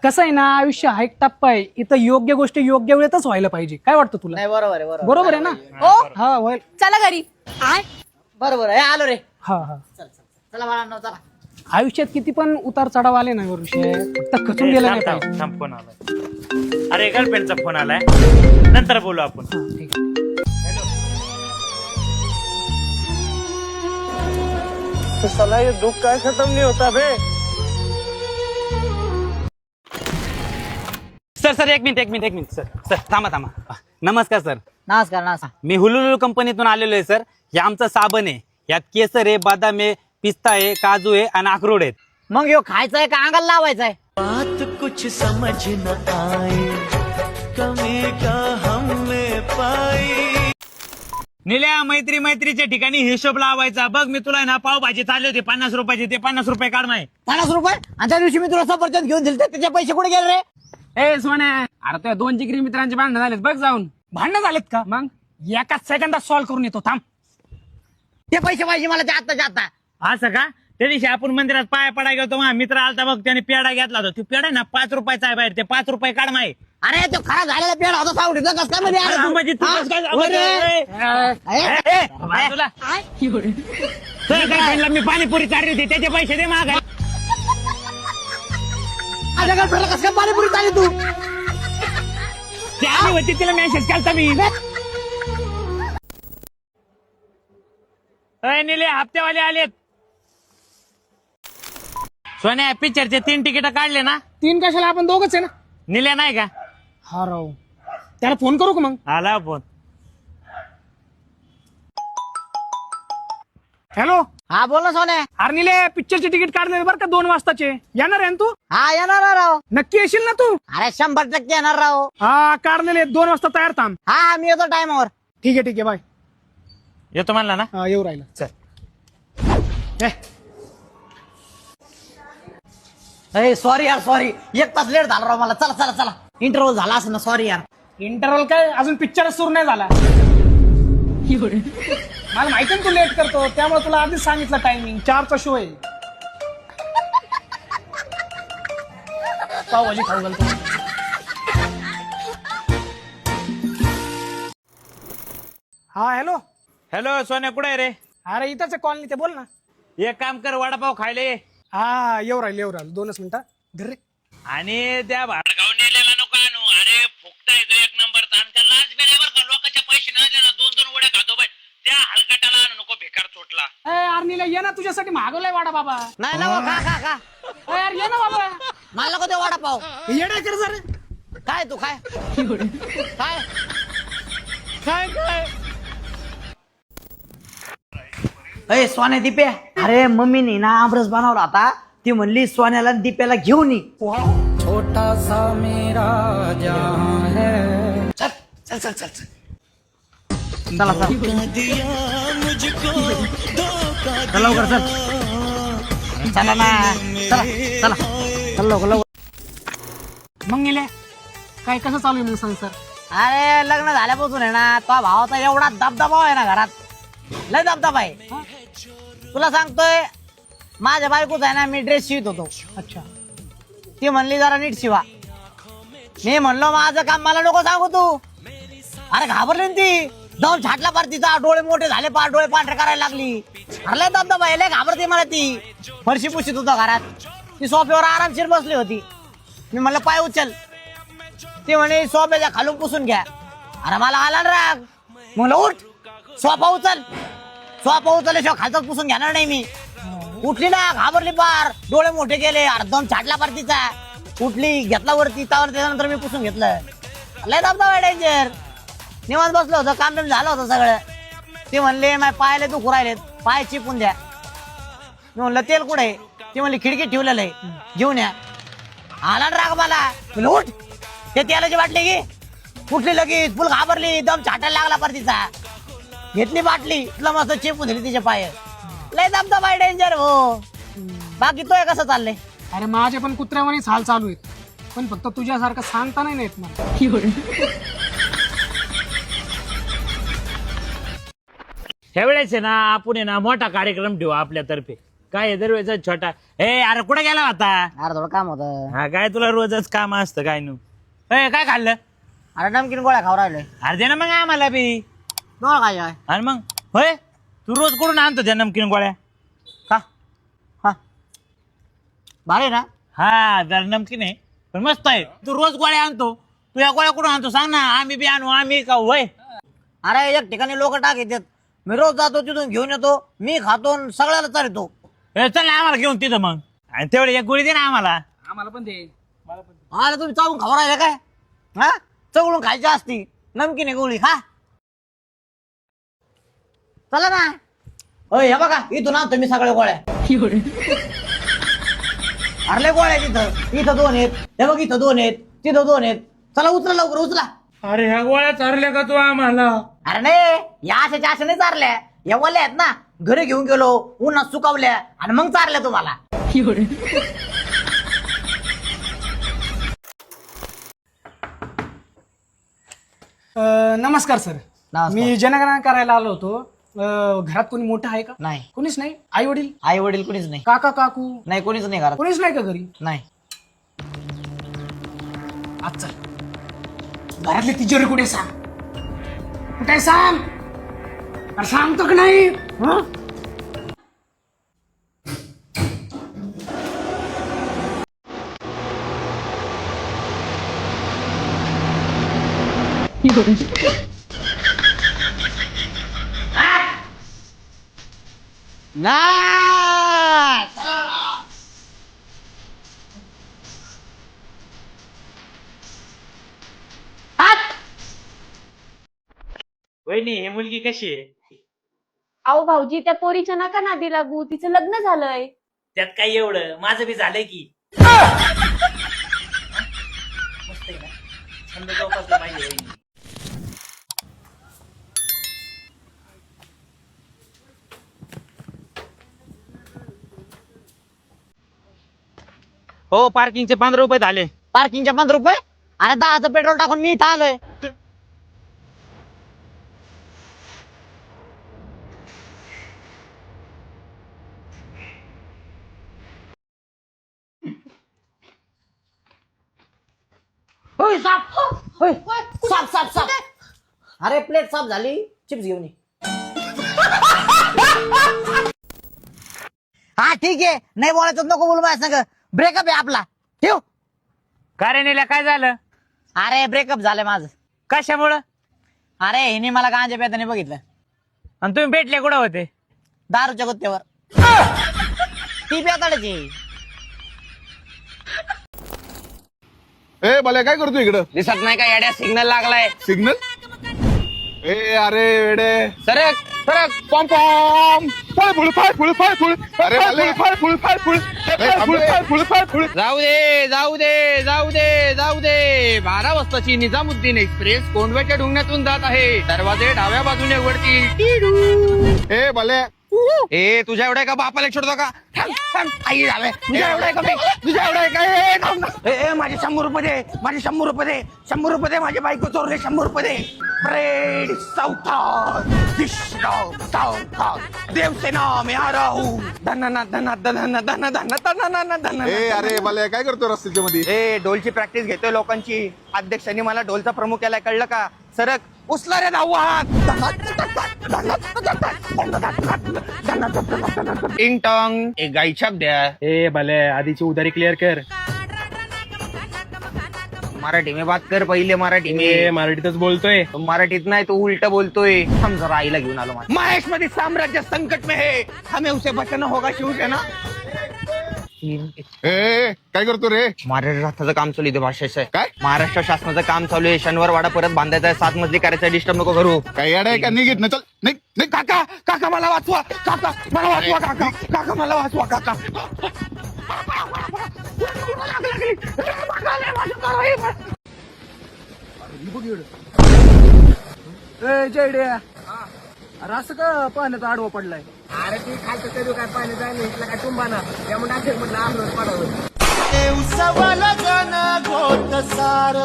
कसं आहे ना, आयुष्य हा एक टप्पा आहे. इथं योग्य गोष्टी योग्य वेळेतच व्हायला पाहिजे. काय वाटतं तुला? नाही बरोबर आहे बरोबर आहे ना? हो हा होईल. चला घरी. बरोबर आहे आलो रे. हा हा. चला बाळांनो चला. आयुष्यात किती पण उतार चढाव आले ना विषय, फक्त खचून गेला नाही पाहिजे. थांब फोन आलाय. अरे गर्लफ्रेंडचा फोन आलाय, नंतर बोलू आपण. हा, ठीक आहे. साला ये दुख काय खत्म नहीं होता बे. सर एक मिनिट सर थांबा. नमस्कार सर. नमस्कार नमस्कार. मी हुलुलू कंपनीतून आलेलो आहे सर. हे आमचं साबण आहे, यात केसर आहे, बदाम आहे, पिस्ता आहे, काजू आहे आणि अक्रोड आहेत. मग ह्यो खायचा आहे का अंगाला लावायचा आहे? बात कुछ समझ न आए, कमी क्या हमने पाई. निल्या मैत्रीच्या ठिकाणी हिशोब लावायचा. बघ मी तुला ना पावभाजी चालली होती 50 रुपयाची, ते 50 रुपये काढ माय. 50 रुपये? आणि त्या दिवशी मी तुला सफरचंद घेऊन दिले त्याचे पैसे कुठे गेले रे? ए सोन्या, अरे त्या 2 जिगरी मित्रांचे भांडण झालेत बघ जाऊन. भांडण झालेत का? मग एकाच सेकंदात सॉल्व्ह करून येतो. थांब. ते पैसे पाहिजे मला ते आत्ताच्या आता. असं का? त्या दिवशी आपण मंदिरात पाया पडाय गेलो, माझा मित्र आलता बघ, त्याने पेढा घेतला होता. तो पेढा ना 5 रुपयाचा आहे बाहेर, ते 5 रुपये काढ माय. अरे तो खराब झालेला पेढा होता सावडीचा. कसं काय मध्ये आला तू? म्हणजे तू हा? कसं काय होय रे. बाजूला. तुझ्या girlfriendला मी पाणीपुरी चालली होती, त्याचे पैसे दे माग. माझ्या गर्लफ्रेंडला कसं काय पाणीपुरी चालली तू? ते आली होती, तिला मेसेज केलता मी. निले हप्त्यावाले आलेत. सोन्या पिक्चरचे 3 तिकीट काढले ना? 3 कशाला? आपण दोघच आहे ना. निल्या नाही का? हा राव, त्याला फोन करू का मग? आला फोन. हॅलो. हा बोल ना सोन्या. अरे निले, पिक्चरचे तिकीट काढले बरं का 2 वाजताचे. येणार आहे ना तू? हा येणार ना राव. नक्की येशील ना तू? अरे 100% येणार राव. हा काढलेले 2 वाजता तयार थांब. हा मी येतो टाइमवर. ठीक आहे बाय. येतो म्हणला ना? हा येऊ राहिला. चल. सॉरी यार सॉरी. 1 तास लेट झाला राव मला. चला इंटरव्ह्यू झाला असं ना. सॉरी यार. इंटरव्हल काय, अजून पिक्चरच सुरू नाही झाला. मला माहिती ना तू लेट करतो, त्यामुळे तुला आधीच सांगितलं टायमिंग 4चा शो आहे. पावभाजी खाऊ घालतो. हा हॅलो. हॅलो सोन्या, कुठे आहे रे? अरे इथंच कॉलनी ते, बोल ना. एक काम कर, वडापाव खायला ये. हा येऊ राहिलो 2च मिनिटं. धर रे. आणि त्या भाडगाव नेलेला नको आणू. अरे फुकटा येतो 1 नंबरचा. आमच्या लाच बेल्यावर का लोकांचे पैसे नाही दिले ना, 2 वड्या खातो बाई. त्या हलकटाला आणू नको, बेकार चोटला. अर्नीला ये ना, तुझ्यासाठी मागवलाय वाडा बाबा. नाही ना खा यार ये ना बाबा. मला नको ते वडापाव. येडा कर जरा. काय तू काय काय काय अरे सोन्या दिप्या. अरे मम्मीने ना आमरस बनवला होता. ती म्हणली सोन्याला दिप्याला घेऊन ये. छोटा सा मेरा जहां है. चल चला दिया मुझको धोखा दिया. लवकर चला ना. चल लवकर. मग गेले काय, कसं चालू आहे मग संसार? अरे लग्न झाल्यापासून आहे ना, तो भावाचा एवढा दबदबा आहे ना घरात. लय दबदबा आहे. तुला सांगतोय, माझ्या बायकोच आहे ना, मी ड्रेस शिवत होतो. अच्छा. ती म्हणली जरा नीट शिवा. मी म्हणलो माझं काम मला नको सांगू तू. अरे घाबरली ना ती. जाऊन छाटला पार तिचा. डोळे मोठे झाले, पार डोळे पांढरे करायला लागली. अरे लय दबदबा आहे, लय घाबरते मला ती. फरशी पुशीत होता घरात. ती सोफ्यावर आरामशीर बसली होती. मी म्हणलं पाय उचल. ती म्हणे सोफ्याच्या खालून पुसून घ्या. अरे मला आला ना राग. म्हणलं उठ, सोफा उचल. सोफा उचलल्याशिवाय खालचाच पुसून घेणार नाही मी. उठली ना, घाबरली पार. डोळे मोठे केले. अर्धम छाटला पार तिचा. उठली, घेतला वरती. त्यानंतर मी पुसून घेतलं. लय दबदबा डेंजर. निवांत बसलो होतो, काम बिम झालं होतं सगळं. ते म्हणले माझ्या पायाला दुखू राहिलेत, पाय चिपून द्या. मी म्हणलं तेल कुठे? ते म्हणले खिडकीत ठेवलेलं आहे, घेऊन या. आला ना राग मला. म्हणलं उठ, ते तेलाची बाटली घे. उठली लगेच, फुल घाबरली. दम छाटायला लागला पर तिचा. घेतली बाटली, तुला मस्त चिपून दिली तिचे पाय. लय दबदबा आहे डेंजर हो. बाकी तो कसं चाललंय? अरे माझे पण कुत्र्यावानीच हाल चालू आहेत, पण फक्त तुझ्यासारखं सांगता नाही येत मला. ह्या वेळेस आहे ना, आपण आहे ना मोठा कार्यक्रम ठेवू आपल्यातर्फे. काय आहे दरवेळेचा छोटा ए अरे कुठे गेला होता अरे थोडं काम होतं. हा काय तुला रोजच काम असतं काय नु ए काय खाल्लं अरे नमकीन गोळ्या खाऊ राहिलोय. अरे दे ना मग आम्हाला बी दोन काय आहे? आणि मग होय तू रोज कुठून आणतो त्या नमकीन गोळ्या का हा भारी ना. हा जरा नमकीन आहे पण मस्त आहे तू रोज गोळ्या आणतो तू या गोळ्या कुठून आणतो सांग ना आम्ही बी आणू आम्ही का होय अरे एक ठिकाणी लोक टाक येतात, मी रोज जातो तिथून घेऊन येतो, मी खातो आणि सगळ्याला चालतो. ए, चल ना आम्हाला घेऊन तिथं मग आणि तेवढे एक गोळी दे ना आम्हाला आम्हाला पण दे. अरे तुम्ही चावून खाऊ राहिले काय? हा चवळून खायची असती नमकीन आहे गोळी खा. चला ना. होय हे बघा इथून आणतो मी सगळ्या गोळ्या. अरे लय गोळ्या तिथं, इथं 2 आहेत, हे बघ इथं 2 आहेत, तिथं 2 आहेत. चला उचला लवकर उचला. अरे ह्या गोळ्या चारल्या का तू आम्हाला अरे नाही या अशा नाही चारल्या, या वल्या आहेत ना, घरी घेऊन गेलो उन्हात सुकावल्या आणि मग चारल्या तुम्हाला. नमस्कार सर. नमस्कार. मी जनगणना करायला आलो होतो. घरात कोणी मोठं आहे का? नाही. कोणीच नाही. आई वडील, आई वडील कोणीच नाही. काका काकू नाही कोणीच नाही घरात. कोणीच नाही का घरी? नाही. अच्छा घरातली तिजोरी कुठे सांग, कुठे सांग, अरे सांगतो का नाही? हं? वहिनी ही मुलगी कशी आहे अहो भाऊजी त्या पोरीच्या नका नादी लागू, तिचं लग्न झालंय. त्यात काय एवढं माझं बी झालंय की मस्त आहे ना छंद जोपासला पाहिजे वहिनी. हो पार्किंगचे 15 रुपये झाले. पार्किंगचे 15 रुपये आणि 10चं पेट्रोल टाकून मी इथं आलोय. होय साप, होय साप साप साप. अरे प्लेट साफ झाली, चिप्स घेऊन ये. हा ठीक आहे, नाही बोलायचं नको बोलू माझ्या संग. ब्रेकअप आहे आपला, ठेव. का रे नेल्या काय झालं अरे ब्रेकअप झालंय माझं. कशामुळं अरे हिने मला गांजा पेताना बघितलं, आणि तुम्ही भेटले कुठं होते दारूच्या गुत्त्यावर. ती पेताडाची. ए भले काय करतो इकडं? दिसत नाही का येड्या सिग्नल लागलाय. सिग्नल? ए अरे वेडे, सरक सरक पॉम पॉम फाय फुल फाय फुल फाय फुल. अरे भले फाय फुल फाय फुल फाय फुल फाय फुल. जाऊ दे जाऊ दे जाऊ दे जाऊ दे. 12 वाजताची निजामुद्दीन एक्सप्रेस कोंडव्याच्या ढुंगण्यातून जात आहे. दरवाजे डाव्या बाजूने उघडतील. ए भले ए तुझ्या एवढ्या का बापाला छोडतो का? थांब, थांब. आई झालंय तुझ्या एवढ्या का बे? तुझ्या एवढ्या का? ए, थांब ना. ए, माझे 100 रुपये दे, माझे 100 रुपये दे, 100 रुपये दे. माझी बायको चोरले, 100 रुपये दे. ब्रेड साउथान देवसेना में आ रहा हूँ. धना धना धना धना धना धना धना. ए अरे भले काय करतो रस्त्याच्या मध्ये? ए ढोलची प्रॅक्टिस घेतोय लोकांची. अध्यक्षांनी मला ढोलचा प्रमुख केलाय, कळलं का? सरक उचला रे धावू हात. टिंग टॉंग. एक गाई छाप द्या. ए भले आधीची उधारी क्लिअर कर. मराठी में बात कर पहिले. मराठी ए में. मराठीतच बोलतोय. तो मराठीत नाही तो उलट बोलतोय. हम जरा आईला घेऊन आलो. महेश मध्ये साम्राज्य संकट में है, हमें उसे बचाना होगा. शिवसेना. ए काय करतो रे? महाराष्ट्राचं काम चालू आहे भाषेचं. काय? महाराष्ट्र शासनाचं काम चालू आहे. शनिवार वाडा परत बांधायचा आहे. 7 मजली करायचा. डिस्टर्ब नको करू. काय याड आहे का? निघित ना, चल निघ निघ. काका काका मला वाचवा. काका मला वाचवा. काका काका मला वाचवा. काका अरे असं का पाण्यात आडवं पडलाय? अरे ते खालचं तरी काय पाणी जायला इथलं काय टुंबाना, त्यामुळे असेल म्हटलं आम्हाला पडावं. उसावाला गाणं गोत सार